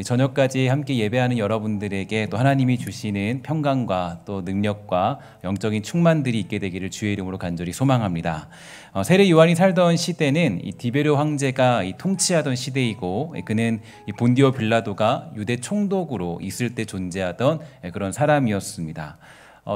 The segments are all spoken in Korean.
저녁까지 함께 예배하는 여러분들에게 또 하나님이 주시는 평강과 또 능력과 영적인 충만들이 있게 되기를 주의 이름으로 간절히 소망합니다. 세례 요한이 살던 시대는 이 디베르 황제가 통치하던 시대이고, 그는 본디오 빌라도가 유대 총독으로 있을 때 존재하던 그런 사람이었습니다.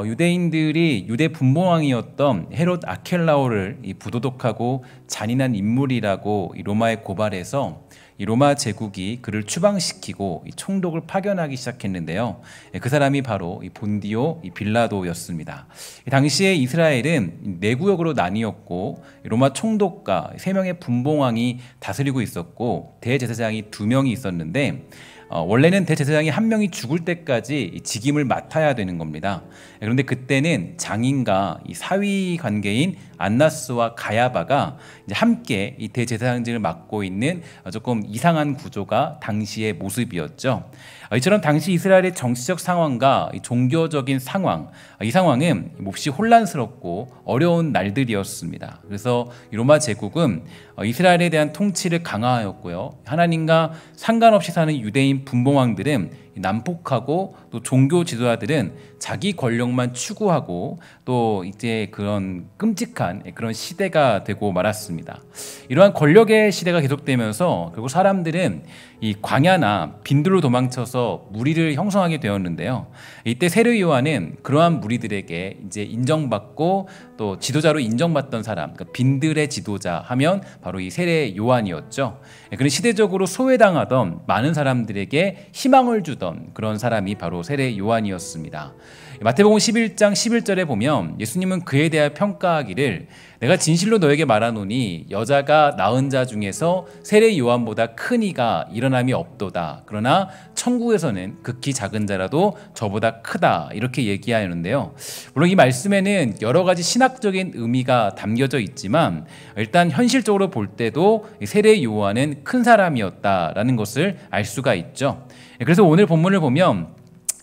유대인들이 유대 분봉왕이었던 헤롯 아켈라오를 부도덕하고 잔인한 인물이라고 로마에 고발해서 이 로마 제국이 그를 추방시키고 총독을 파견하기 시작했는데요. 그 사람이 바로 본디오 빌라도였습니다. 당시에 이스라엘은 네 구역으로 나뉘었고, 로마 총독과 3명의 분봉왕이 다스리고 있었고, 대제사장이 2명이 있었는데, 원래는 대제사장이 1명이 죽을 때까지 직임을 맡아야 되는 겁니다. 그런데 그때는 장인과 이 사위 관계인 안나스와 가야바가 이제 함께 이 대제사장직을 맡고 있는 조금 이상한 구조가 당시의 모습이었죠. 이처럼 당시 이스라엘의 정치적 상황과 종교적인 상황, 이 상황은 몹시 혼란스럽고 어려운 날들이었습니다. 그래서 로마 제국은 이스라엘에 대한 통치를 강화하였고요. 하나님과 상관없이 사는 유대인 분봉왕들은 난폭하고, 또 종교 지도자들은 자기 권력만 추구하고, 또 이제 그런 끔찍한 그런 시대가 되고 말았습니다. 이러한 권력의 시대가 계속되면서 결국 사람들은 이 광야나 빈들로 도망쳐서 무리를 형성하게 되었는데요. 이때 세례 요한은 그러한 무리들에게 이제 인정받고 또 지도자로 인정받던 사람, 그러니까 빈들의 지도자 하면 바로 이 세례 요한이었죠. 그런 시대적으로 소외당하던 많은 사람들에게 희망을 주던 그런 사람이 바로 세례 요한이었습니다. 마태복음 11장 11절에 보면 예수님은 그에 대하여 평가하기를 내가 진실로 너에게 말하노니 여자가 낳은 자 중에서 세례 요한보다 큰 이가 일어남이 없도다. 그러나 천국에서는 극히 작은 자라도 저보다 크다. 이렇게 얘기하는데요. 물론 이 말씀에는 여러 가지 신학적인 의미가 담겨져 있지만, 일단 현실적으로 볼 때도 세례 요한은 큰 사람이었다라는 것을 알 수가 있죠. 그래서 오늘 본문을 보면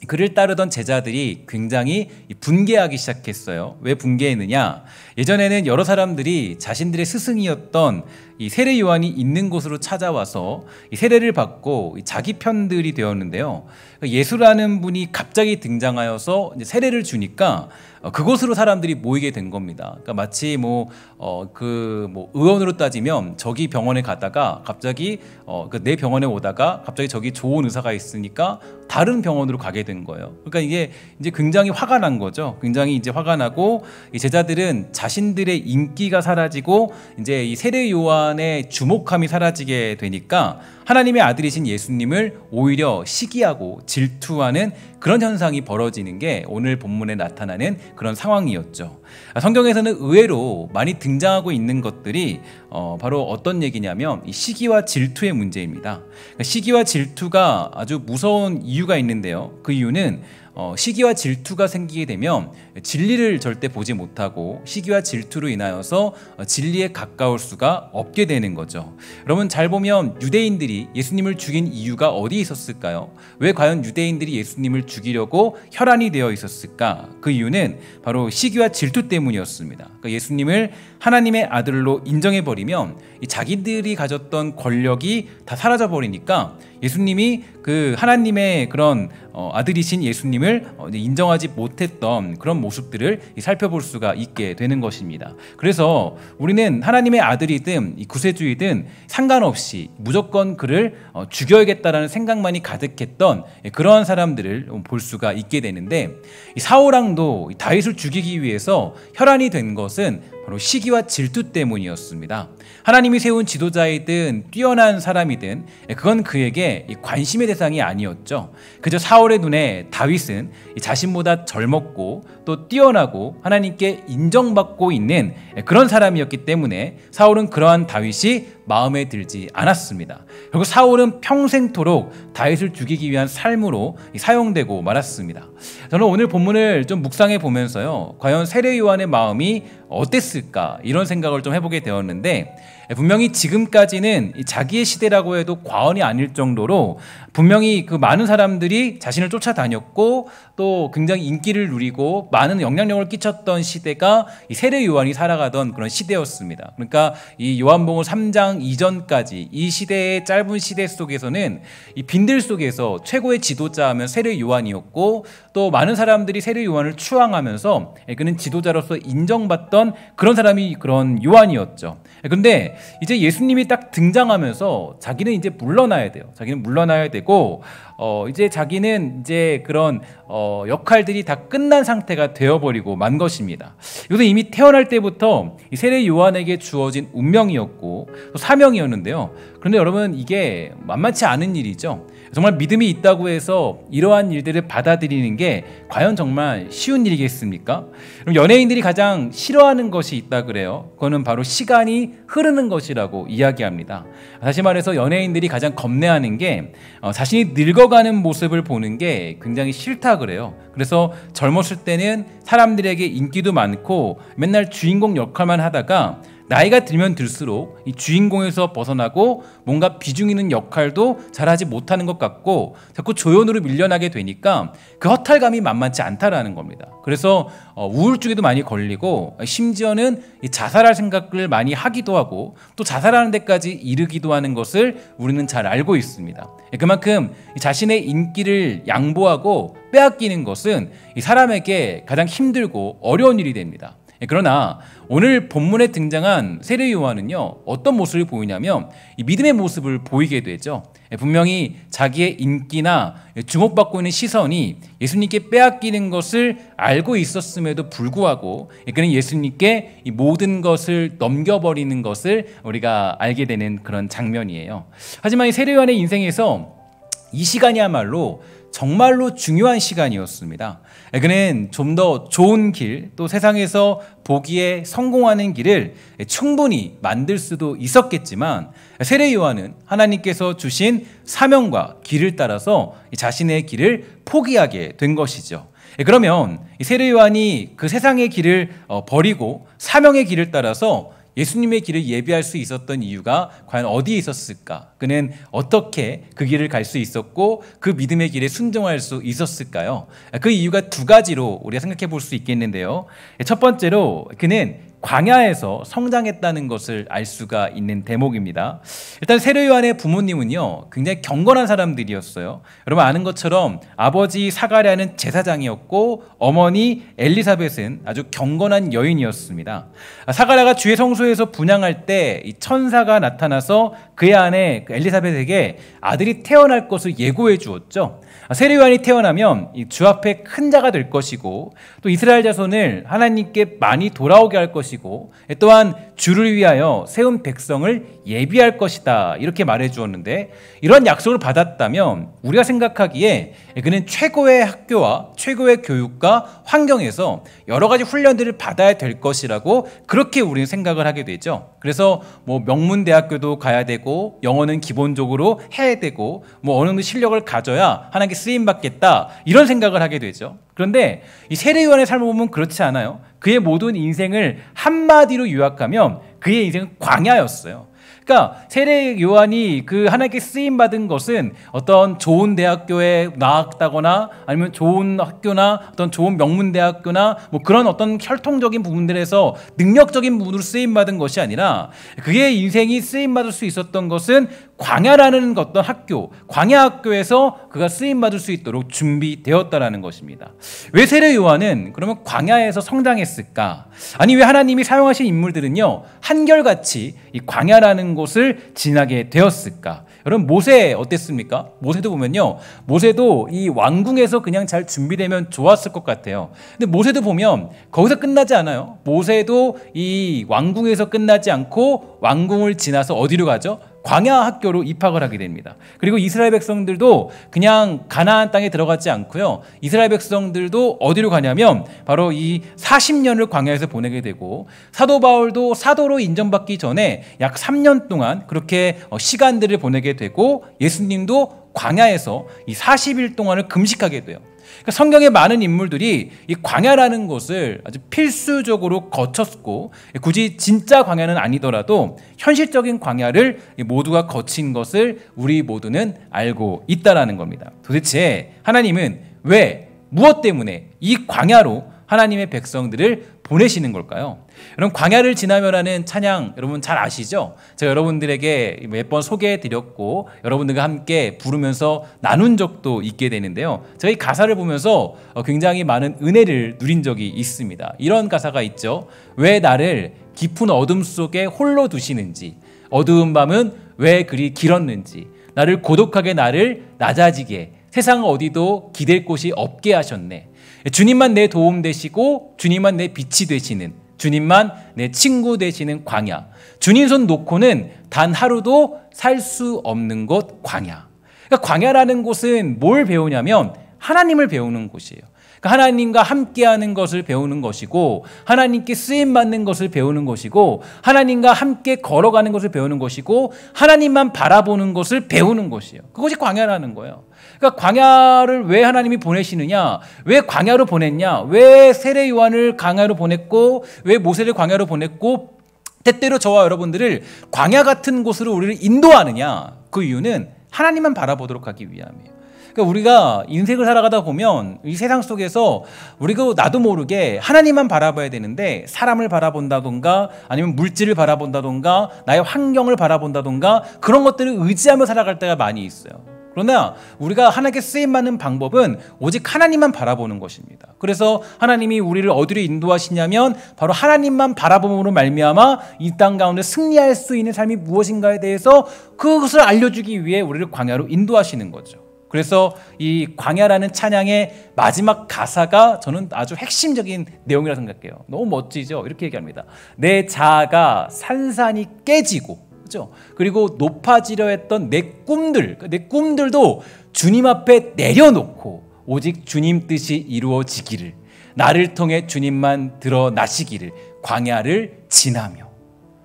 그를 따르던 제자들이 굉장히 분개하기 시작했어요. 왜 분개했느냐? 예전에는 여러 사람들이 자신들의 스승이었던 이 세례 요한이 있는 곳으로 찾아와서 이 세례를 받고 자기 편들이 되었는데요. 예수라는 분이 갑자기 등장하여서 이제 세례를 주니까 그곳으로 사람들이 모이게 된 겁니다. 그러니까 마치 의원으로 따지면 저기 병원에 가다가 갑자기 내 병원에 오다가 갑자기 저기 좋은 의사가 있으니까 다른 병원으로 가게 된 거예요. 그러니까 이게 이제 굉장히 화가 난 거죠. 굉장히 이제 화가 나고, 이 제자들은 자신들의 인기가 사라지고 이제 이 세례 요한의 주목함이 사라지게 되니까 하나님의 아들이신 예수님을 오히려 시기하고 질투하는 그런 현상이 벌어지는 게 오늘 본문에 나타나는 그런 상황이었죠. 성경에서는 의외로 많이 등장하고 있는 것들이 바로 어떤 얘기냐면 이 시기와 질투의 문제입니다. 시기와 질투가 아주 무서운 이유가 있는데요. 그 이유는 시기와 질투가 생기게 되면 진리를 절대 보지 못하고 시기와 질투로 인하여서 진리에 가까울 수가 없게 되는 거죠. 여러분 잘 보면 유대인들이 예수님을 죽인 이유가 어디 있었을까요? 왜 과연 유대인들이 예수님을 죽이려고 혈안이 되어 있었을까? 그 이유는 바로 시기와 질투 때문이었습니다. 그러니까 예수님을 하나님의 아들로 인정해버리면 자기들이 가졌던 권력이 다 사라져버리니까 예수님이 그 하나님의 그런 아들이신 예수님을 인정하지 못했던 그런 모습들을 살펴볼 수가 있게 되는 것입니다. 그래서 우리는 하나님의 아들이든 구세주이든 상관없이 무조건 그를 죽여야겠다라는 생각만이 가득했던 그러한 사람들을 볼 수가 있게 되는데, 사울왕도 다윗을 죽이기 위해서 혈안이 된 것은 바로 시기와 질투 때문이었습니다. 하나님이 세운 지도자이든 뛰어난 사람이든 그건 그에게 관심의 대상이 아니었죠. 그저 사울의 눈에 다윗은 자신보다 젊었고 또 뛰어나고 하나님께 인정받고 있는 그런 사람이었기 때문에 사울은 그러한 다윗이 마음에 들지 않았습니다. 결국 사울은 평생토록 다윗을 죽이기 위한 삶으로 사용되고 말았습니다. 저는 오늘 본문을 좀 묵상해 보면서요, 과연 세례 요한의 마음이 어땠을까? 어땠을까 이런 생각을 좀 해보게 되었는데, 분명히 지금까지는 자기의 시대라고 해도 과언이 아닐 정도로 분명히 그 많은 사람들이 자신을 쫓아다녔고 또 굉장히 인기를 누리고 많은 영향력을 끼쳤던 시대가 이 세례 요한이 살아가던 그런 시대였습니다. 그러니까 이 요한복음 3장 이전까지 이 시대의 짧은 시대 속에서는 이 빈들 속에서 최고의 지도자 하면 세례 요한이었고, 또 많은 사람들이 세례 요한을 추앙하면서 그는 지도자로서 인정받던 그런 사람이 그런 요한이었죠. 그런데 이제 예수님이 딱 등장하면서 자기는 이제 물러나야 돼요. 자기는 물러나야 되고 이제 자기는 이제 그런 역할들이 다 끝난 상태가 되어버리고 만 것입니다. 이것은 이미 태어날 때부터 이 세례 요한에게 주어진 운명이었고 또 사명이었는데요. 그런데 여러분, 이게 만만치 않은 일이죠. 정말 믿음이 있다고 해서 이러한 일들을 받아들이는 게 과연 정말 쉬운 일이겠습니까? 그럼 연예인들이 가장 싫어하는 것이 있다 그래요. 그거는 바로 시간이 흐르는 것이라고 이야기합니다. 다시 말해서 연예인들이 가장 겁내하는 게 자신이 늙어가는 모습을 보는 게 굉장히 싫다 그래요. 그래서 젊었을 때는 사람들에게 인기도 많고 맨날 주인공 역할만 하다가 나이가 들면 들수록 이 주인공에서 벗어나고 뭔가 비중 있는 역할도 잘하지 못하는 것 같고 자꾸 조연으로 밀려나게 되니까 그 허탈감이 만만치 않다라는 겁니다. 그래서 우울증에도 많이 걸리고 심지어는 자살할 생각을 많이 하기도 하고 또 자살하는 데까지 이르기도 하는 것을 우리는 잘 알고 있습니다. 그만큼 자신의 인기를 양보하고 빼앗기는 것은 이 사람에게 가장 힘들고 어려운 일이 됩니다. 그러나 오늘 본문에 등장한 세례 요한은요, 어떤 모습을 보이냐면 이 믿음의 모습을 보이게 되죠. 분명히 자기의 인기나 주목받고 있는 시선이 예수님께 빼앗기는 것을 알고 있었음에도 불구하고 그는 예수님께 이 모든 것을 넘겨버리는 것을 우리가 알게 되는 그런 장면이에요. 하지만 이 세례 요한의 인생에서 이 시간이야말로 정말로 중요한 시간이었습니다. 그는 좀 더 좋은 길, 또 세상에서 보기에 성공하는 길을 충분히 만들 수도 있었겠지만 세례 요한은 하나님께서 주신 사명과 길을 따라서 자신의 길을 포기하게 된 것이죠. 그러면 세례 요한이 그 세상의 길을 버리고 사명의 길을 따라서 예수님의 길을 예비할 수 있었던 이유가 과연 어디에 있었을까? 그는 어떻게 그 길을 갈 수 있었고 그 믿음의 길에 순종할 수 있었을까요? 그 이유가 두 가지로 우리가 생각해 볼 수 있겠는데요. 첫 번째로 그는 광야에서 성장했다는 것을 알 수가 있는 대목입니다. 일단 세례 요한의 부모님은요, 굉장히 경건한 사람들이었어요. 여러분 아는 것처럼 아버지 사가랴는 제사장이었고 어머니 엘리사벳은 아주 경건한 여인이었습니다. 사가랴가 주의 성소에서 분향할 때 이 천사가 나타나서 그의 아내 엘리사벳에게 아들이 태어날 것을 예고해 주었죠. 세례 요한이 태어나면 주 앞에 큰 자가 될 것이고 또 이스라엘 자손을 하나님께 많이 돌아오게 할 것이고 또한 주를 위하여 세운 백성을 예비할 것이다, 이렇게 말해 주었는데, 이런 약속을 받았다면 우리가 생각하기에 그는 최고의 학교와 최고의 교육과 환경에서 여러 가지 훈련들을 받아야 될 것이라고 그렇게 우리는 생각을 하게 되죠. 그래서 뭐 명문대학교도 가야 되고 영어는 기본적으로 해야 되고 뭐 어느 정도 실력을 가져야 하나님께 쓰임 받겠다, 이런 생각을 하게 되죠. 그런데 이 세례 요한의 삶을 보면 그렇지 않아요. 그의 모든 인생을 한마디로 요약하면 그의 인생은 광야였어요. 그러니까 세례 요한이 그 하나님께 쓰임 받은 것은 어떤 좋은 대학교에 나왔다거나 아니면 좋은 학교나 어떤 좋은 명문 대학교나 뭐 그런 어떤 혈통적인 부분들에서 능력적인 부분으로 쓰임 받은 것이 아니라 그의 인생이 쓰임 받을 수 있었던 것은 광야라는 어떤 학교, 광야 학교에서 그가 쓰임 받을 수 있도록 준비되었다라는 것입니다. 왜 세례 요한은 그러면 광야에서 성장했을까? 아니 왜 하나님이 사용하신 인물들은요 한결같이 이 광야라는 곳을 지나게 되었을까? 여러분 모세 어땠습니까? 모세도 보면요, 모세도 이 왕궁에서 그냥 잘 준비되면 좋았을 것 같아요. 근데 모세도 보면 거기서 끝나지 않아요. 모세도 이 왕궁에서 끝나지 않고 왕궁을 지나서 어디로 가죠? 광야 학교로 입학을 하게 됩니다. 그리고 이스라엘 백성들도 그냥 가나안 땅에 들어가지 않고요, 이스라엘 백성들도 어디로 가냐면 바로 이 40년을 광야에서 보내게 되고, 사도 바울도 사도로 인정받기 전에 약 3년 동안 그렇게 시간들을 보내게 되고, 예수님도 광야에서 이 40일 동안을 금식하게 돼요. 그러니까 성경의 많은 인물들이 이 광야라는 곳을 아주 필수적으로 거쳤고, 굳이 진짜 광야는 아니더라도 현실적인 광야를 모두가 거친 것을 우리 모두는 알고 있다라는 겁니다. 도대체 하나님은 왜, 무엇 때문에 이 광야로 하나님의 백성들을 보내시는 걸까요? 여러분, 광야를 지나며라는 찬양 여러분 잘 아시죠? 제가 여러분들에게 몇 번 소개해드렸고 여러분들과 함께 부르면서 나눈 적도 있게 되는데요. 제가 이 가사를 보면서 굉장히 많은 은혜를 누린 적이 있습니다. 이런 가사가 있죠. 왜 나를 깊은 어둠 속에 홀로 두시는지, 어두운 밤은 왜 그리 길었는지, 나를 고독하게 나를 낮아지게 세상 어디도 기댈 곳이 없게 하셨네. 주님만 내 도움 되시고 주님만 내 빛이 되시는, 주님만 내 친구 되시는 광야. 주님 손 놓고는 단 하루도 살 수 없는 곳 광야. 그러니까 광야라는 곳은 뭘 배우냐면 하나님을 배우는 곳이에요. 그러니까 하나님과 함께하는 것을 배우는 것이고, 하나님께 쓰임받는 것을 배우는 것이고, 하나님과 함께 걸어가는 것을 배우는 것이고, 하나님만 바라보는 것을 배우는 것이에요. 그것이 광야라는 거예요. 그러니까 광야를 왜 하나님이 보내시느냐, 왜 광야로 보냈냐, 왜 세례 요한을 광야로 보냈고, 왜 모세를 광야로 보냈고, 때때로 저와 여러분들을 광야 같은 곳으로 우리를 인도하느냐, 그 이유는 하나님만 바라보도록 하기 위함이에요. 그러니까 우리가 인생을 살아가다 보면 이 세상 속에서 우리가 나도 모르게 하나님만 바라봐야 되는데, 사람을 바라본다던가 아니면 물질을 바라본다던가 나의 환경을 바라본다던가 그런 것들을 의지하며 살아갈 때가 많이 있어요. 그러나 우리가 하나님께 쓰임받는 방법은 오직 하나님만 바라보는 것입니다. 그래서 하나님이 우리를 어디로 인도하시냐면 바로 하나님만 바라봄으로 말미암아 이 땅 가운데 승리할 수 있는 삶이 무엇인가에 대해서 그것을 알려주기 위해 우리를 광야로 인도하시는 거죠. 그래서 이 광야라는 찬양의 마지막 가사가 저는 아주 핵심적인 내용이라고 생각해요. 너무 멋지죠? 이렇게 얘기합니다. 내 자아가 산산이 깨지고, 그렇죠? 그리고 높아지려 했던 내 꿈들도 주님 앞에 내려놓고 오직 주님 뜻이 이루어지기를, 나를 통해 주님만 드러나시기를 광야를 지나며.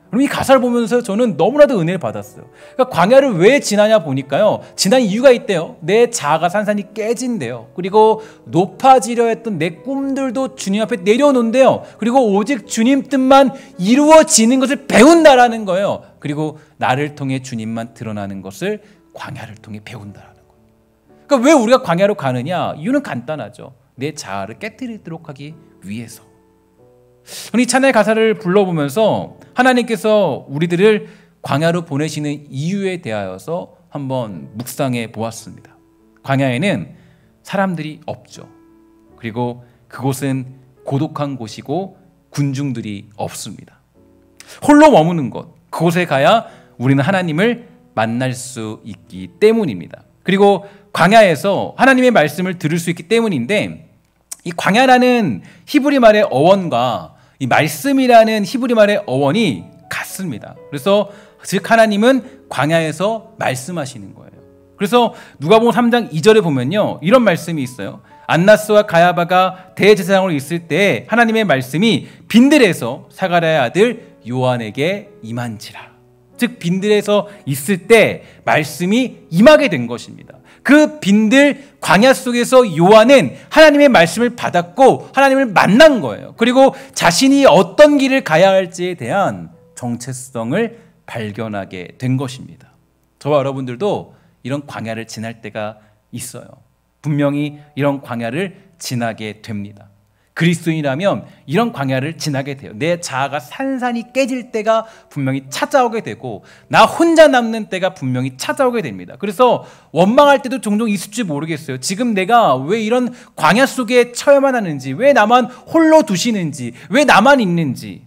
그럼 이 가사를 보면서 저는 너무나도 은혜를 받았어요. 그러니까 광야를 왜 지나냐 보니까요, 지난 이유가 있대요. 내 자아가 산산이 깨진대요. 그리고 높아지려 했던 내 꿈들도 주님 앞에 내려놓는데요. 그리고 오직 주님 뜻만 이루어지는 것을 배운다라는 거예요. 그리고 나를 통해 주님만 드러나는 것을 광야를 통해 배운다라는 거예요. 그러니까 왜 우리가 광야로 가느냐? 이유는 간단하죠. 내 자아를 깨뜨리도록 하기 위해서. 이 찬양의 가사를 불러보면서 하나님께서 우리들을 광야로 보내시는 이유에 대하여서 한번 묵상해 보았습니다. 광야에는 사람들이 없죠. 그리고 그곳은 고독한 곳이고 군중들이 없습니다. 홀로 머무는 곳, 그곳에 가야 우리는 하나님을 만날 수 있기 때문입니다. 그리고 광야에서 하나님의 말씀을 들을 수 있기 때문인데, 이 광야라는 히브리 말의 어원과 이 말씀이라는 히브리 말의 어원이 같습니다. 그래서 즉 하나님은 광야에서 말씀하시는 거예요. 그래서 누가복음 3장 2절에 보면요, 이런 말씀이 있어요. 안나스와 가야바가 대제사장으로 있을 때 하나님의 말씀이 빈들에서 사가랴의 아들 요한에게 임한지라. 즉 빈들에서 있을 때 말씀이 임하게 된 것입니다. 그 빈들 광야 속에서 요한은 하나님의 말씀을 받았고 하나님을 만난 거예요. 그리고 자신이 어떤 길을 가야 할지에 대한 정체성을 발견하게 된 것입니다. 저와 여러분들도 이런 광야를 지날 때가 있어요. 분명히 이런 광야를 지나게 됩니다. 그리스도인이라면 이런 광야를 지나게 돼요. 내 자아가 산산이 깨질 때가 분명히 찾아오게 되고, 나 혼자 남는 때가 분명히 찾아오게 됩니다. 그래서 원망할 때도 종종 있을지 모르겠어요. 지금 내가 왜 이런 광야 속에 처해만 하는지, 왜 나만 홀로 두시는지, 왜 나만 있는지,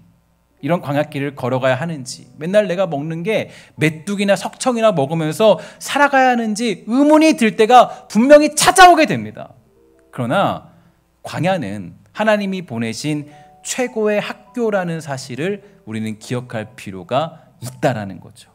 이런 광야길을 걸어가야 하는지, 맨날 내가 먹는 게 메뚜기나 석청이나 먹으면서 살아가야 하는지 의문이 들 때가 분명히 찾아오게 됩니다. 그러나 광야는 하나님이 보내신 최고의 학교라는 사실을 우리는 기억할 필요가 있다라는 거죠.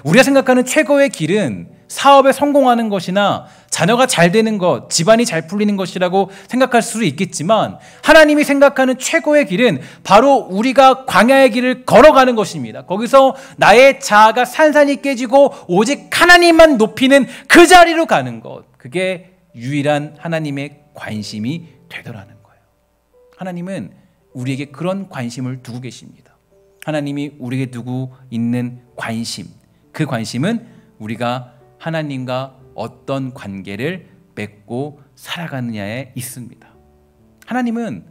우리가 생각하는 최고의 길은 사업에 성공하는 것이나 자녀가 잘 되는 것, 집안이 잘 풀리는 것이라고 생각할 수도 있겠지만, 하나님이 생각하는 최고의 길은 바로 우리가 광야의 길을 걸어가는 것입니다. 거기서 나의 자아가 산산이 깨지고 오직 하나님만 높이는 그 자리로 가는 것, 그게 유일한 하나님의 관심이 되더라는 거예요. 하나님은 우리에게 그런 관심을 두고 계십니다. 하나님이 우리에게 두고 있는 관심, 그 관심은 우리가 하나님과 어떤 관계를 맺고 살아가느냐에 있습니다. 하나님은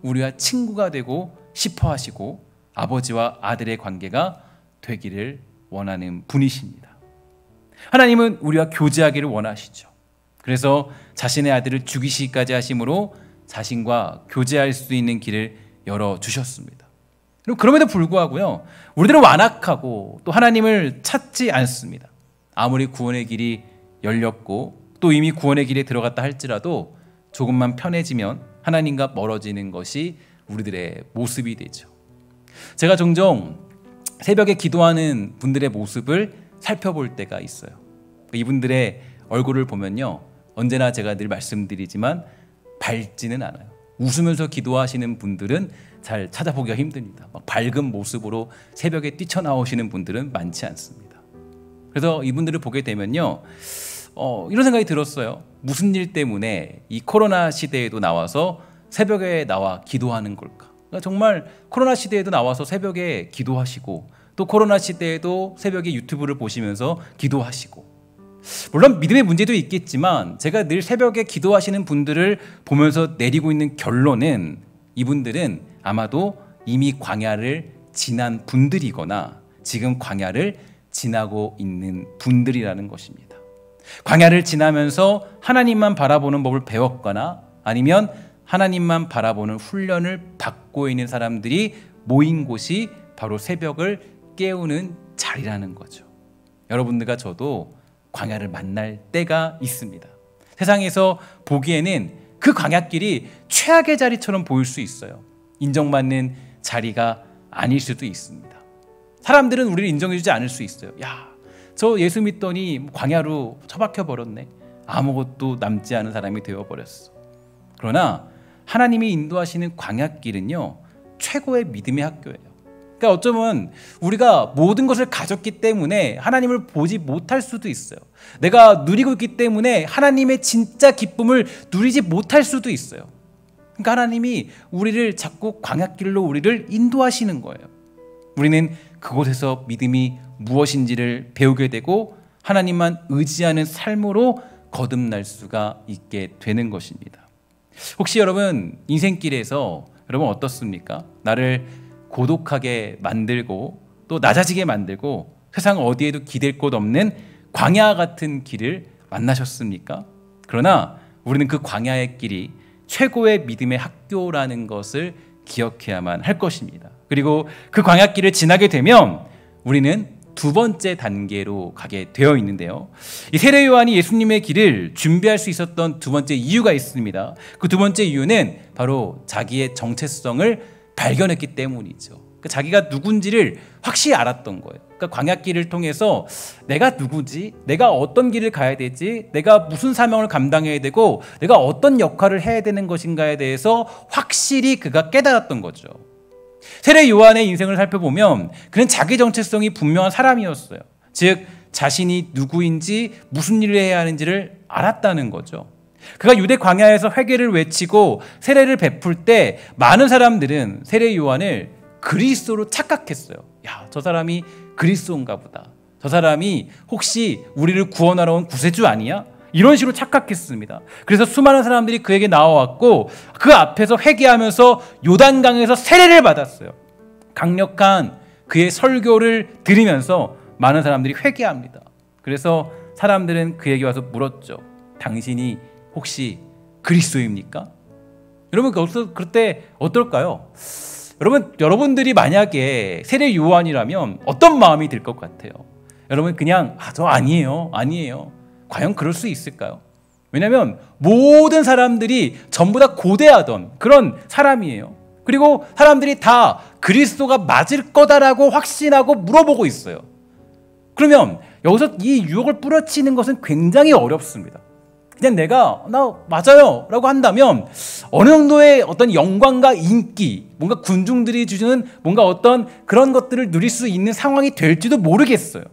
우리와 친구가 되고 싶어 하시고 아버지와 아들의 관계가 되기를 원하는 분이십니다. 하나님은 우리와 교제하기를 원하시죠. 그래서 자신의 아들을 죽이시기까지 하심으로 자신과 교제할 수 있는 길을 열어주셨습니다. 그럼에도 불구하고요, 우리들은 완악하고 또 하나님을 찾지 않습니다. 아무리 구원의 길이 열렸고 또 이미 구원의 길에 들어갔다 할지라도 조금만 편해지면 하나님과 멀어지는 것이 우리들의 모습이 되죠. 제가 종종 새벽에 기도하는 분들의 모습을 살펴볼 때가 있어요. 이분들의 얼굴을 보면요, 언제나 제가 늘 말씀드리지만 밝지는 않아요. 웃으면서 기도하시는 분들은 잘 찾아보기가 힘듭니다. 막 밝은 모습으로 새벽에 뛰쳐나오시는 분들은 많지 않습니다. 그래서 이분들을 보게 되면요, 이런 생각이 들었어요. 무슨 일 때문에 이 코로나 시대에도 나와서 새벽에 나와 기도하는 걸까? 그러니까 정말 코로나 시대에도 나와서 새벽에 기도하시고 또 코로나 시대에도 새벽에 유튜브를 보시면서 기도하시고, 물론 믿음의 문제도 있겠지만 제가 늘 새벽에 기도하시는 분들을 보면서 내리고 있는 결론은 이분들은 아마도 이미 광야를 지난 분들이거나 지금 광야를 지나고 있는 분들이라는 것입니다. 광야를 지나면서 하나님만 바라보는 법을 배웠거나 아니면 하나님만 바라보는 훈련을 받고 있는 사람들이 모인 곳이 바로 새벽을 깨우는 자리라는 거죠. 여러분들과 저도 광야를 만날 때가 있습니다. 세상에서 보기에는 그 광야길이 최악의 자리처럼 보일 수 있어요. 인정받는 자리가 아닐 수도 있습니다. 사람들은 우리를 인정해주지 않을 수 있어요. 야, 저 예수 믿더니 광야로 처박혀 버렸네. 아무것도 남지 않은 사람이 되어버렸어. 그러나 하나님이 인도하시는 광야길은요, 최고의 믿음의 학교예요. 그러니까 어쩌면 우리가 모든 것을 가졌기 때문에 하나님을 보지 못할 수도 있어요. 내가 누리고 있기 때문에 하나님의 진짜 기쁨을 누리지 못할 수도 있어요. 그러니까 하나님이 우리를 자꾸 광야길로 우리를 인도하시는 거예요. 우리는 그곳에서 믿음이 무엇인지를 배우게 되고 하나님만 의지하는 삶으로 거듭날 수가 있게 되는 것입니다. 혹시 여러분 인생길에서 여러분 어떻습니까? 나를 고독하게 만들고 또 낮아지게 만들고 세상 어디에도 기댈 곳 없는 광야 같은 길을 만나셨습니까? 그러나 우리는 그 광야의 길이 최고의 믿음의 학교라는 것을 기억해야만 할 것입니다. 그리고 그 광야길을 지나게 되면 우리는 두 번째 단계로 가게 되어 있는데요. 이 세례 요한이 예수님의 길을 준비할 수 있었던 두 번째 이유가 있습니다. 그 두 번째 이유는 바로 자기의 정체성을 발견했기 때문이죠. 그러니까 자기가 누군지를 확실히 알았던 거예요. 그러니까 광야길을 통해서 내가 누구지? 내가 어떤 길을 가야 되지? 내가 무슨 사명을 감당해야 되고 내가 어떤 역할을 해야 되는 것인가에 대해서 확실히 그가 깨달았던 거죠. 세례 요한의 인생을 살펴보면 그는 자기 정체성이 분명한 사람이었어요. 즉 자신이 누구인지 무슨 일을 해야 하는지를 알았다는 거죠. 그가 유대 광야에서 회개를 외치고 세례를 베풀 때 많은 사람들은 세례 요한을 그리스도로 착각했어요. 야, 저 사람이 그리스도인가 보다. 저 사람이 혹시 우리를 구원하러 온 구세주 아니야? 이런 식으로 착각했습니다. 그래서 수많은 사람들이 그에게 나와왔고 그 앞에서 회개하면서 요단강에서 세례를 받았어요. 강력한 그의 설교를 들으면서 많은 사람들이 회개합니다. 그래서 사람들은 그에게 와서 물었죠. 당신이 혹시 그리스도입니까? 여러분 그때 어떨까요? 여러분들이 만약에 세례 요한이라면 어떤 마음이 들 것 같아요? 여러분 그냥 저 아니에요. 과연 그럴 수 있을까요? 왜냐하면 모든 사람들이 전부 다 고대하던 그런 사람이에요. 그리고 사람들이 다 그리스도가 맞을 거다라고 확신하고 물어보고 있어요. 그러면 여기서 이 유혹을 뿌려치는 것은 굉장히 어렵습니다. 그냥 나 맞아요 라고 한다면 어느 정도의 어떤 영광과 인기, 뭔가 군중들이 주는 뭔가 어떤 그런 것들을 누릴 수 있는 상황이 될지도 모르겠어요.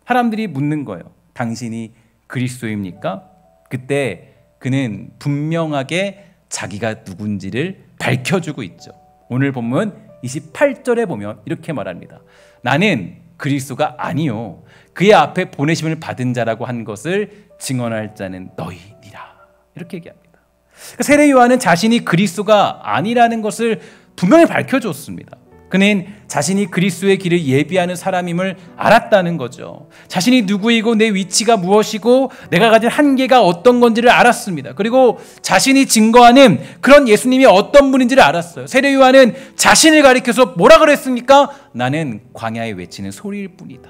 사람들이 묻는 거예요. 당신이 그리스도입니까? 그때 그는 분명하게 자기가 누군지를 밝혀주고 있죠. 오늘 본문 28절에 보면 이렇게 말합니다. 나는 그리스도가 아니요 그의 앞에 보내심을 받은 자라고 한 것을 증언할 자는 너희니라. 이렇게 얘기합니다. 세례 요한은 자신이 그리스도가 아니라는 것을 분명히 밝혀줬습니다. 그는 자신이 그리스도의 길을 예비하는 사람임을 알았다는 거죠. 자신이 누구이고 내 위치가 무엇이고 내가 가진 한계가 어떤 건지를 알았습니다. 그리고 자신이 증거하는 그런 예수님이 어떤 분인지를 알았어요. 세례 요한은 자신을 가리켜서 뭐라 그랬습니까? 나는 광야에 외치는 소리일 뿐이다.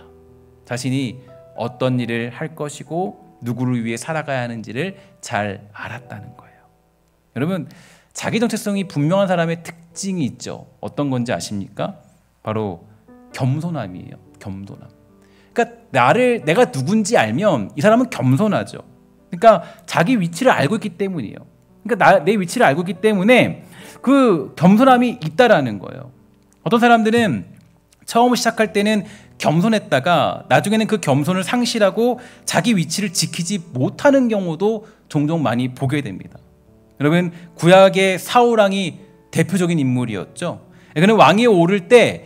자신이 어떤 일을 할 것이고 누구를 위해 살아가야 하는지를 잘 알았다는 거예요. 여러분, 자기 정체성이 분명한 사람의 특징이 있죠. 어떤 건지 아십니까? 바로 겸손함이에요. 겸손함. 그러니까 내가 누군지 알면 이 사람은 겸손하죠. 그러니까 자기 위치를 알고 있기 때문이에요. 그러니까 내 위치를 알고 있기 때문에 그 겸손함이 있다라는 거예요. 어떤 사람들은 처음 시작할 때는 겸손했다가 나중에는 그 겸손을 상실하고 자기 위치를 지키지 못하는 경우도 종종 많이 보게 됩니다. 여러분, 구약의 사울왕이 대표적인 인물이었죠. 그는 왕위에 오를 때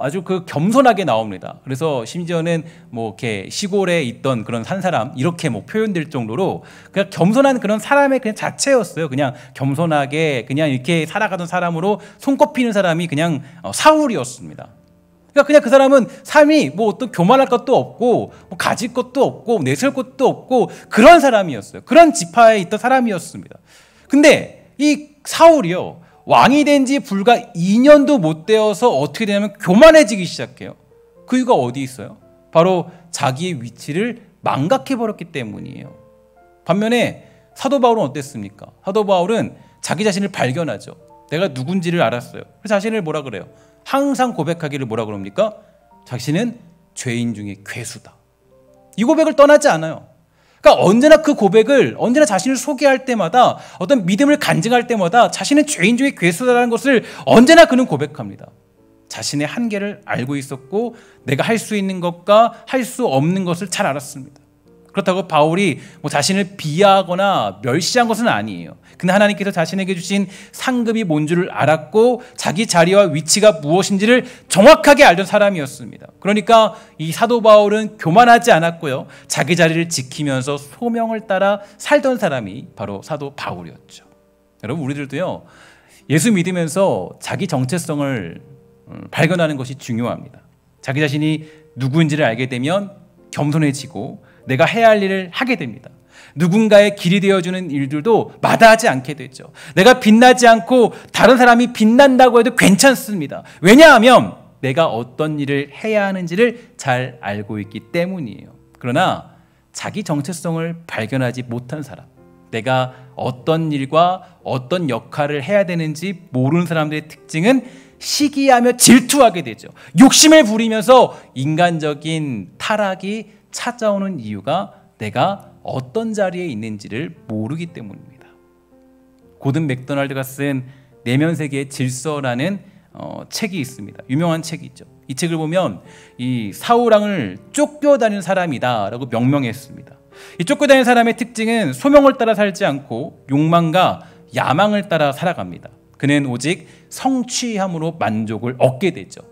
아주 그 겸손하게 나옵니다. 그래서 심지어는 뭐 이렇게 시골에 있던 그런 한 사람 이렇게 뭐 표현될 정도로 그냥 겸손한 그런 사람의 그냥 자체였어요. 그냥 겸손하게 그냥 이렇게 살아가던 사람으로 손꼽히는 사람이 그냥 사울이었습니다. 그러니까 그냥 그 사람은 삶이 뭐 어떤 교만할 것도 없고 뭐 가질 것도 없고 내세울 것도 없고 그런 사람이었어요. 그런 지파에 있던 사람이었습니다. 근데 이 사울이요, 왕이 된 지 불과 2년도 못 되어서 어떻게 되냐면 교만해지기 시작해요. 그 이유가 어디 있어요? 바로 자기의 위치를 망각해버렸기 때문이에요. 반면에 사도 바울은 어땠습니까? 사도 바울은 자기 자신을 발견하죠. 내가 누군지를 알았어요. 그래서 자신을 뭐라 그래요? 항상 고백하기를 뭐라 그럽니까? 자신은 죄인 중에 괴수다. 이 고백을 떠나지 않아요. 그러니까 언제나 그 고백을, 언제나 자신을 소개할 때마다, 어떤 믿음을 간증할 때마다 자신은 죄인 중에 괴수다라는 것을 언제나 그는 고백합니다. 자신의 한계를 알고 있었고 내가 할 수 있는 것과 할 수 없는 것을 잘 알았습니다. 그렇다고 바울이 뭐 자신을 비하하거나 멸시한 것은 아니에요. 근데 하나님께서 자신에게 주신 상급이 뭔 줄을 알았고 자기 자리와 위치가 무엇인지를 정확하게 알던 사람이었습니다. 그러니까 이 사도 바울은 교만하지 않았고요. 자기 자리를 지키면서 소명을 따라 살던 사람이 바로 사도 바울이었죠. 여러분, 우리들도요, 예수 믿으면서 자기 정체성을 발견하는 것이 중요합니다. 자기 자신이 누구인지를 알게 되면 겸손해지고 내가 해야 할 일을 하게 됩니다. 누군가의 길이 되어주는 일들도 마다하지 않게 되죠. 내가 빛나지 않고 다른 사람이 빛난다고 해도 괜찮습니다. 왜냐하면 내가 어떤 일을 해야 하는지를 잘 알고 있기 때문이에요. 그러나 자기 정체성을 발견하지 못한 사람, 내가 어떤 일과 어떤 역할을 해야 되는지 모르는 사람들의 특징은 시기하며 질투하게 되죠. 욕심을 부리면서 인간적인 타락이 찾아오는 이유가 내가 어떤 자리에 있는지를 모르기 때문입니다. 고든 맥도날드가 쓴 내면 세계의 질서라는 책이 있습니다. 유명한 책이 있죠. 이 책을 보면 이 사울왕을 쫓겨다니는 사람이다라고 명명했습니다. 이 쫓겨다니는 사람의 특징은 소명을 따라 살지 않고 욕망과 야망을 따라 살아갑니다. 그는 오직 성취함으로 만족을 얻게 되죠.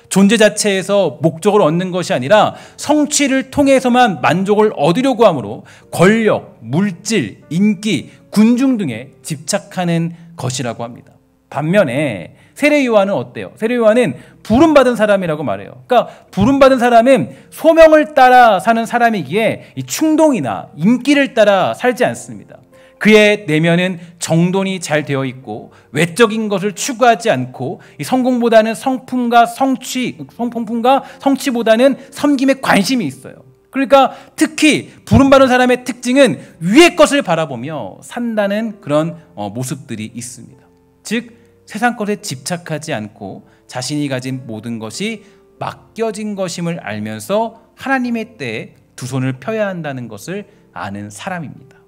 존재 자체에서 목적을 얻는 것이 아니라 성취를 통해서만 만족을 얻으려고 하므로 권력, 물질, 인기, 군중 등에 집착하는 것이라고 합니다. 반면에 세례 요한은 어때요? 세례 요한은 부름받은 사람이라고 말해요. 그러니까 부름받은 사람은 소명을 따라 사는 사람이기에 이 충동이나 인기를 따라 살지 않습니다. 그의 내면은 정돈이 잘 되어 있고 외적인 것을 추구하지 않고 이 성공보다는 성품과 성취보다는 섬김에 관심이 있어요. 그러니까 특히 부름받은 사람의 특징은 위의 것을 바라보며 산다는 그런 모습들이 있습니다. 즉 세상 것에 집착하지 않고 자신이 가진 모든 것이 맡겨진 것임을 알면서 하나님의 때에 두 손을 펴야 한다는 것을 아는 사람입니다.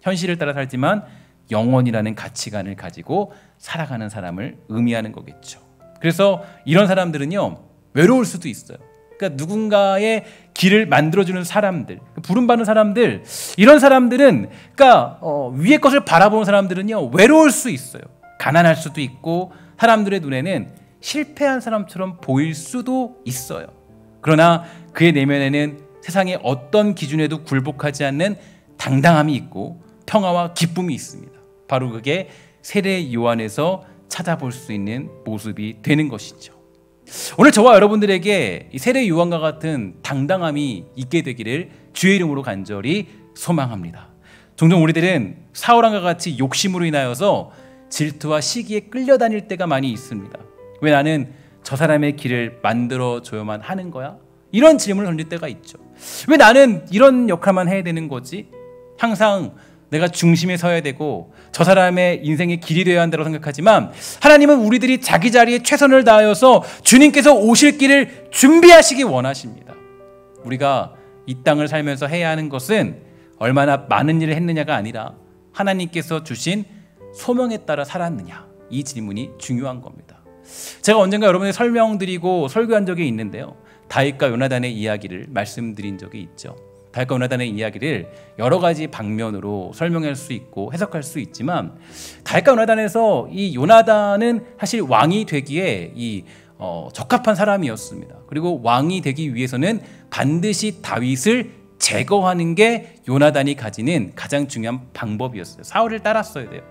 현실을 따라 살지만 영원이라는 가치관을 가지고 살아가는 사람을 의미하는 거겠죠. 그래서 이런 사람들은요, 외로울 수도 있어요. 그러니까 누군가의 길을 만들어주는 사람들, 부름받는 사람들, 이런 사람들은 그러니까 위의 것을 바라보는 사람들은요 외로울 수 있어요. 가난할 수도 있고 사람들의 눈에는 실패한 사람처럼 보일 수도 있어요. 그러나 그의 내면에는 세상의 어떤 기준에도 굴복하지 않는 당당함이 있고 평화와 기쁨이 있습니다. 바로 그게 세례 요한에서 찾아볼 수 있는 모습이 되는 것이죠. 오늘 저와 여러분들에게 이 세례 요한과 같은 당당함이 있게 되기를 주의 이름으로 간절히 소망합니다. 종종 우리들은 사울왕과 같이 욕심으로 인하여서 질투와 시기에 끌려다닐 때가 많이 있습니다. 왜 나는 저 사람의 길을 만들어줘야만 하는 거야? 이런 질문을 던질 때가 있죠. 왜 나는 이런 역할만 해야 되는 거지? 항상 내가 중심에 서야 되고 저 사람의 인생의 길이 되어야 한다고 생각하지만 하나님은 우리들이 자기 자리에 최선을 다하여서 주님께서 오실 길을 준비하시기 원하십니다. 우리가 이 땅을 살면서 해야 하는 것은 얼마나 많은 일을 했느냐가 아니라 하나님께서 주신 소명에 따라 살았느냐, 이 질문이 중요한 겁니다. 제가 언젠가 여러분에게 설명드리고 설교한 적이 있는데요, 다윗과 요나단의 이야기를 말씀드린 적이 있죠. 다윗과 요나단의 이야기를 여러 가지 방면으로 설명할 수 있고 해석할 수 있지만, 다윗과 요나단에서 이 요나단은 사실 왕이 되기에 적합한 사람이었습니다. 그리고 왕이 되기 위해서는 반드시 다윗을 제거하는 게 요나단이 가지는 가장 중요한 방법이었어요. 사울을 따랐어야 돼요.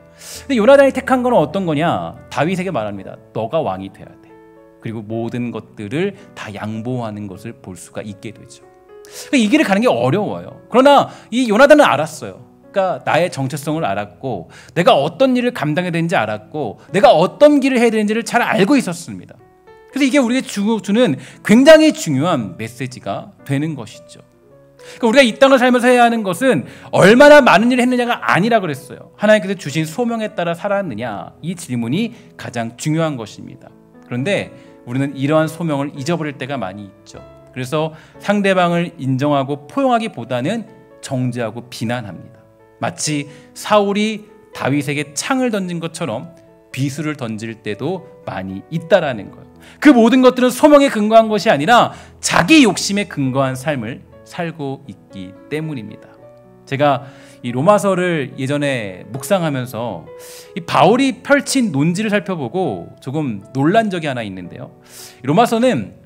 근데 요나단이 택한 건 어떤 거냐? 다윗에게 말합니다. 너가 왕이 돼야 돼. 그리고 모든 것들을 다 양보하는 것을 볼 수가 있게 되죠. 이 길을 가는 게 어려워요. 그러나 이 요나단은 알았어요. 그러니까 나의 정체성을 알았고, 내가 어떤 일을 감당해야 되는지 알았고, 내가 어떤 길을 해야 되는지를 잘 알고 있었습니다. 그래서 이게 우리에게 주는 굉장히 중요한 메시지가 되는 것이죠. 그러니까 우리가 이 땅을 살면서 해야 하는 것은 얼마나 많은 일을 했느냐가 아니라 그랬어요. 하나님께서 주신 소명에 따라 살았느냐, 이 질문이 가장 중요한 것입니다. 그런데 우리는 이러한 소명을 잊어버릴 때가 많이 있죠. 그래서 상대방을 인정하고 포용하기보다는 정죄하고 비난합니다. 마치 사울이 다윗에게 창을 던진 것처럼 비수를 던질 때도 많이 있다라는 거예요. 그 모든 것들은 소명에 근거한 것이 아니라 자기 욕심에 근거한 삶을 살고 있기 때문입니다. 제가 이 로마서를 예전에 묵상하면서 이 바울이 펼친 논지를 살펴보고 조금 놀란 적이 하나 있는데요. 로마서는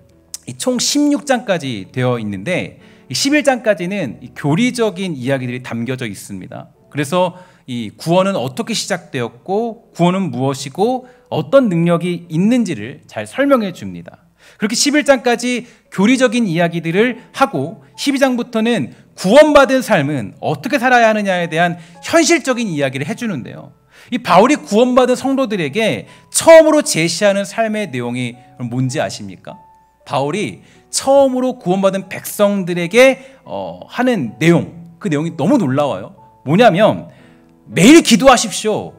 총 16장까지 되어 있는데 11장까지는 교리적인 이야기들이 담겨져 있습니다. 그래서 이 구원은 어떻게 시작되었고 구원은 무엇이고 어떤 능력이 있는지를 잘 설명해 줍니다. 그렇게 11장까지 교리적인 이야기들을 하고 12장부터는 구원받은 삶은 어떻게 살아야 하느냐에 대한 현실적인 이야기를 해주는데요. 이 바울이 구원받은 성도들에게 처음으로 제시하는 삶의 내용이 뭔지 아십니까? 바울이 처음으로 구원받은 백성들에게 하는 내용, 그 내용이 너무 놀라워요. 뭐냐면 매일 기도하십시오.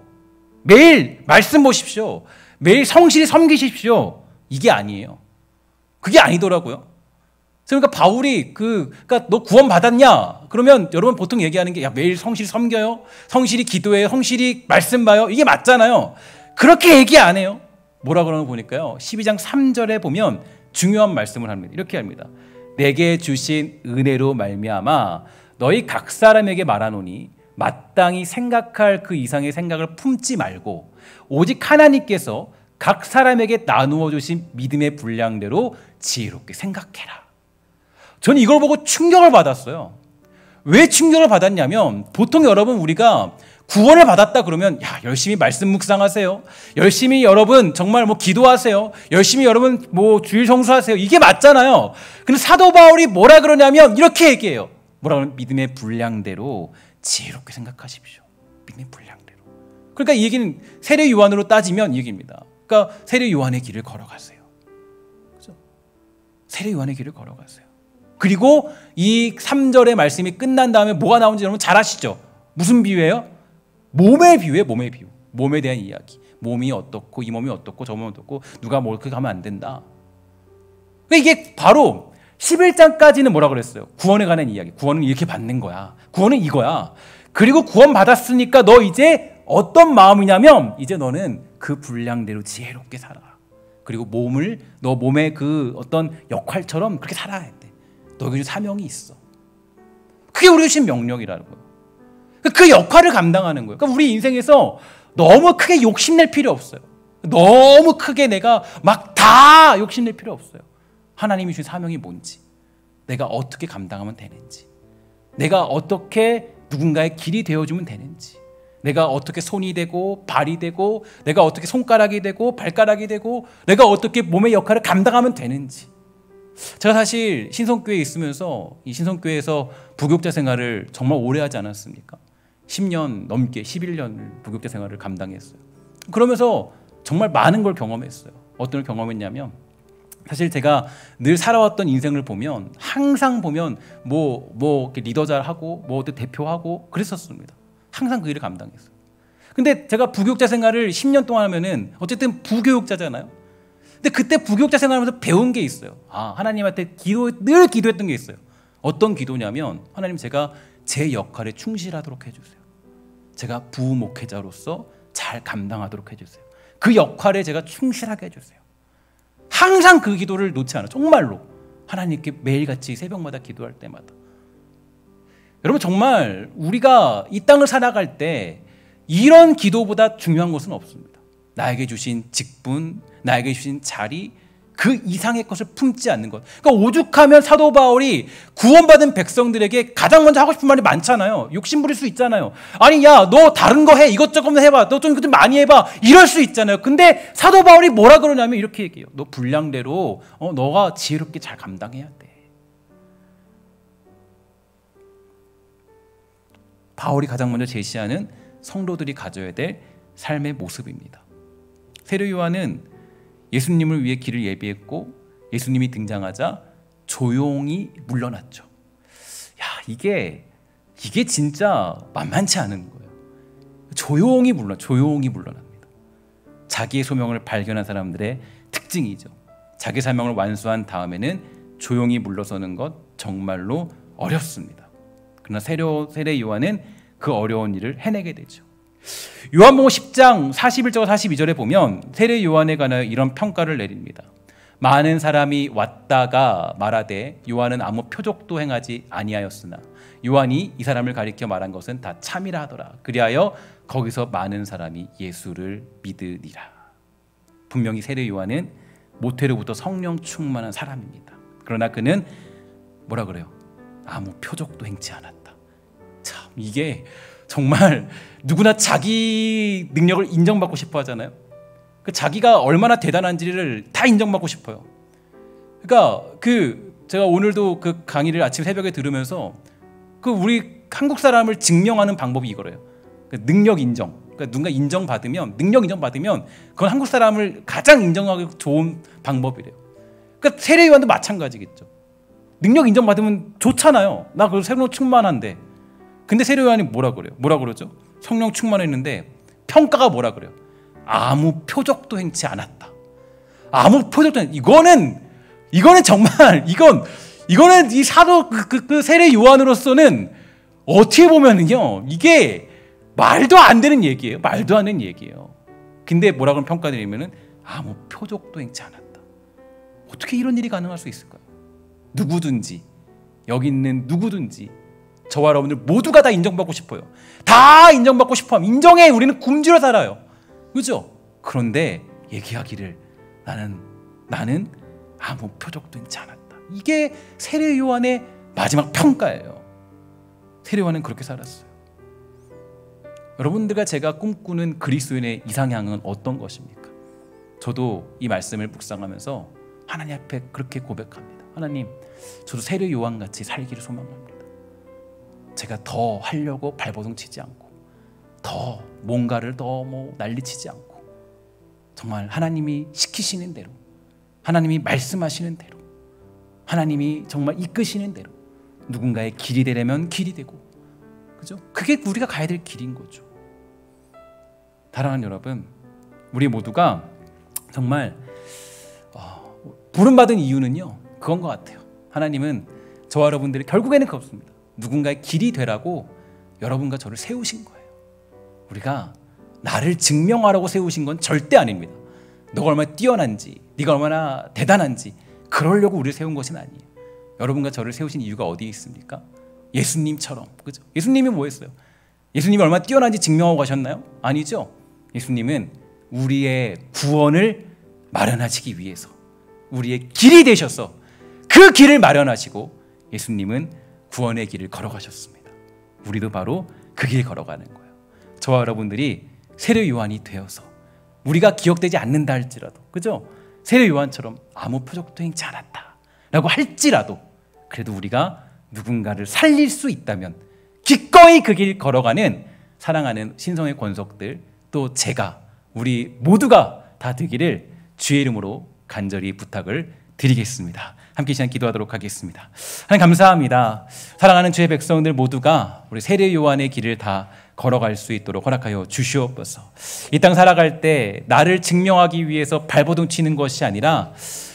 매일 말씀 보십시오. 매일 성실히 섬기십시오. 이게 아니에요. 그게 아니더라고요. 그러니까 바울이 그러니까 너 구원 받았냐? 그러면 여러분 보통 얘기하는 게 야, 매일 성실히 섬겨요, 성실히 기도해요, 성실히 말씀 봐요. 이게 맞잖아요. 그렇게 얘기 안 해요. 뭐라 그러는 거 보니까요, 12장 3절에 보면 중요한 말씀을 합니다. 이렇게 합니다. 내게 주신 은혜로 말미암아 너희 각 사람에게 말하노니 마땅히 생각할 그 이상의 생각을 품지 말고 오직 하나님께서 각 사람에게 나누어 주신 믿음의 분량대로 지혜롭게 생각해라. 저는 이걸 보고 충격을 받았어요. 왜 충격을 받았냐면, 보통 여러분 우리가 구원을 받았다 그러면 야, 열심히 말씀 묵상하세요. 열심히 여러분 정말 기도하세요. 열심히 여러분 주일 성수하세요. 이게 맞잖아요. 근데 사도 바울이 뭐라 그러냐면 이렇게 얘기해요. 뭐라 그러면 믿음의 분량대로 지혜롭게 생각하십시오. 믿음의 분량대로. 그러니까 이 얘기는 세례 요한으로 따지면 이 얘기입니다. 그러니까 세례 요한의 길을 걸어가세요. 그죠? 세례 요한의 길을 걸어가세요. 그리고 이 3절의 말씀이 끝난 다음에 뭐가 나오는지 여러분 잘 아시죠? 무슨 비유예요? 몸의 비유예요. 몸의 비유. 몸에 대한 이야기. 몸이 어떻고 이 몸이 어떻고 저 몸이 어떻고 누가 뭘 그렇게 하면 안 된다. 이게 바로 11장까지는 뭐라 그랬어요? 구원에 관한 이야기. 구원은 이렇게 받는 거야. 구원은 이거야. 그리고 구원 받았으니까 너 이제 어떤 마음이냐면 이제 너는 그 분량대로 지혜롭게 살아. 그리고 너 몸의 그 어떤 역할처럼 그렇게 살아야 돼. 너에게 사명이 있어. 그게 우리가 주신 명령이라는 거예요. 그 역할을 감당하는 거예요. 그러니까 우리 인생에서 너무 크게 욕심낼 필요 없어요. 너무 크게 내가 막 다 욕심낼 필요 없어요. 하나님이 주신 사명이 뭔지, 내가 어떻게 감당하면 되는지, 내가 어떻게 누군가의 길이 되어주면 되는지, 내가 어떻게 손이 되고 발이 되고, 내가 어떻게 손가락이 되고 발가락이 되고, 내가 어떻게 몸의 역할을 감당하면 되는지. 제가 사실 신성교회에 있으면서 이 신성교회에서 부교육자 생활을 정말 오래 하지 않았습니까? 10년 넘게 11년을 부교육자 생활을 감당했어요. 그러면서 정말 많은 걸 경험했어요. 어떤 걸 경험했냐면, 사실 제가 늘 살아왔던 인생을 보면 항상 보면 뭐 리더 잘하고 뭐 대표하고 그랬었습니다. 항상 그 일을 감당했어요. 근데 제가 부교육자 생활을 10년 동안 하면은 어쨌든 부교육자잖아요. 근데 그때 부교육자 생활하면서 배운 게 있어요. 하나님한테 늘 기도했던 게 있어요. 어떤 기도냐면, 하나님, 제가 제 역할에 충실하도록 해주세요. 제가 부목회자로서 잘 감당하도록 해주세요. 그 역할에 제가 충실하게 해주세요. 항상 그 기도를 놓지 않아요. 정말로 하나님께 매일같이 새벽마다 기도할 때마다. 여러분, 정말 우리가 이 땅을 살아갈 때 이런 기도보다 중요한 것은 없습니다. 나에게 주신 직분, 나에게 주신 자리, 그 이상의 것을 품지 않는 것. 그러니까 오죽하면 사도 바울이 구원받은 백성들에게 가장 먼저 하고 싶은 말이 많잖아요. 욕심 부릴 수 있잖아요. 아니, 야, 너 다른 거 해. 이것저것 해봐. 너 좀 이것 좀 많이 해봐. 이럴 수 있잖아요. 근데 사도 바울이 뭐라 그러냐면 이렇게 얘기해요. 너 분량대로 너가 지혜롭게 잘 감당해야 돼. 바울이 가장 먼저 제시하는 성도들이 가져야 될 삶의 모습입니다. 세례 요한은 예수님을 위해 길을 예비했고, 예수님이 등장하자 조용히 물러났죠. 이게 진짜 만만치 않은 거예요. 조용히 물러납니다. 자기의 소명을 발견한 사람들의 특징이죠. 자기 사명을 완수한 다음에는 조용히 물러서는 것 정말로 어렵습니다. 그러나 세례 요한은 그 어려운 일을 해내게 되죠. 요한복음 10장 41절과 42절에 보면 세례 요한에 관하여 이런 평가를 내립니다. 많은 사람이 왔다가 말하되 요한은 아무 표적도 행하지 아니하였으나 요한이 이 사람을 가리켜 말한 것은 다 참이라 하더라. 그리하여 거기서 많은 사람이 예수를 믿으리라. 분명히 세례 요한은 모태로부터 성령 충만한 사람입니다. 그러나 그는 뭐라 그래요? 아무 표적도 행치 않았다. 참, 이게 정말 누구나 자기 능력을 인정받고 싶어 하잖아요. 자기가 얼마나 대단한지를 다 인정받고 싶어요. 그러니까 제가 오늘도 그 강의를 아침 새벽에 들으면서 우리 한국 사람을 증명하는 방법이 이거래요. 능력 인정. 그러니까 누군가 능력 인정받으면 그건 한국 사람을 가장 인정하기 좋은 방법이래요. 그러니까 세례 요한도 마찬가지겠죠. 능력 인정받으면 좋잖아요. 나 그 성령 충만한데. 근데 세례 요한이 뭐라 그러죠? 성령 충만했는데 평가가 뭐라 그래요? 아무 표적도 행치 않았다. 아무 표적도 이거는 정말 이거는 이 사도 그 세례 요한으로서는 어떻게 보면은요, 이게 말도 안 되는 얘기예요. 말도 안 되는 얘기예요. 근데 뭐라 그러면 평가 내리면은 아무 표적도 행치 않았다. 어떻게 이런 일이 가능할 수 있을까요? 누구든지, 여기 있는 누구든지, 저와 여러분들 모두가 다 인정받고 싶어요. 다 인정받고 싶어. 인정에 우리는 굶주려 살아요. 그죠? 그런데 얘기하기를 나는 아무 표적도 있지 않았다. 이게 세례 요한의 마지막 평가예요. 세례 요한은 그렇게 살았어요. 여러분들과 제가 꿈꾸는 그리스도인의 이상향은 어떤 것입니까? 저도 이 말씀을 묵상하면서 하나님 앞에 그렇게 고백합니다. 하나님, 저도 세례 요한같이 살기를 소망합니다. 제가 더 하려고 발버둥 치지 않고, 더 뭔가를 더 난리치지 않고, 정말 하나님이 시키시는 대로, 하나님이 말씀하시는 대로, 하나님이 정말 이끄시는 대로 누군가의 길이 되려면 길이 되고, 그죠? 그게 우리가 가야 될 길인 거죠. 사랑하는 여러분, 우리 모두가 정말 부름받은 이유는요, 그건 것 같아요. 하나님은 저와 여러분들이 결국에는 그렇습니다. 누군가의 길이 되라고 여러분과 저를 세우신 거예요. 우리가 나를 증명하라고 세우신 건 절대 아닙니다. 너가 얼마나 뛰어난지, 네가 얼마나 대단한지 그러려고 우리를 세운 것은 아니에요. 여러분과 저를 세우신 이유가 어디에 있습니까? 예수님처럼, 그죠? 예수님이 뭐 했어요? 예수님이 얼마나 뛰어난지 증명하고 가셨나요? 아니죠. 예수님은 우리의 구원을 마련하시기 위해서 우리의 길이 되셔서 그 길을 마련하시고 예수님은 구원의 길을 걸어가셨습니다. 우리도 바로 그 길 걸어가는 거예요. 저와 여러분들이 세례 요한이 되어서 우리가 기억되지 않는다 할지라도, 그죠? 세례 요한처럼 아무 표적도 행치 않았다 라고 할지라도 그래도 우리가 누군가를 살릴 수 있다면 기꺼이 그 길 걸어가는 사랑하는 신성의 권속들, 또 제가, 우리 모두가 다 되기를 주의 이름으로 간절히 부탁을 드리겠습니다. 함께 시간 기도하도록 하겠습니다. 하나님 감사합니다. 사랑하는 주의 백성들 모두가 우리 세례 요한의 길을 다 걸어갈 수 있도록 허락하여 주시옵소서. 이 땅 살아갈 때 나를 증명하기 위해서 발버둥 치는 것이 아니라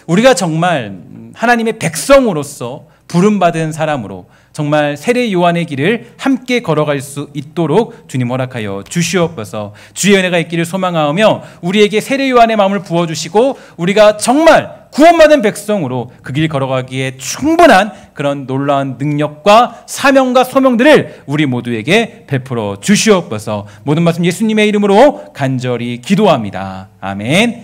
우리가 정말 하나님의 백성으로서 부름받은 사람으로 정말 세례 요한의 길을 함께 걸어갈 수 있도록 주님 허락하여 주시옵소서. 주의 은혜가 있기를 소망하며 우리에게 세례 요한의 마음을 부어주시고 우리가 정말 구원받은 백성으로 그 길 걸어가기에 충분한 그런 놀라운 능력과 사명과 소명들을 우리 모두에게 베풀어 주시옵소서. 모든 말씀 예수님의 이름으로 간절히 기도합니다. 아멘.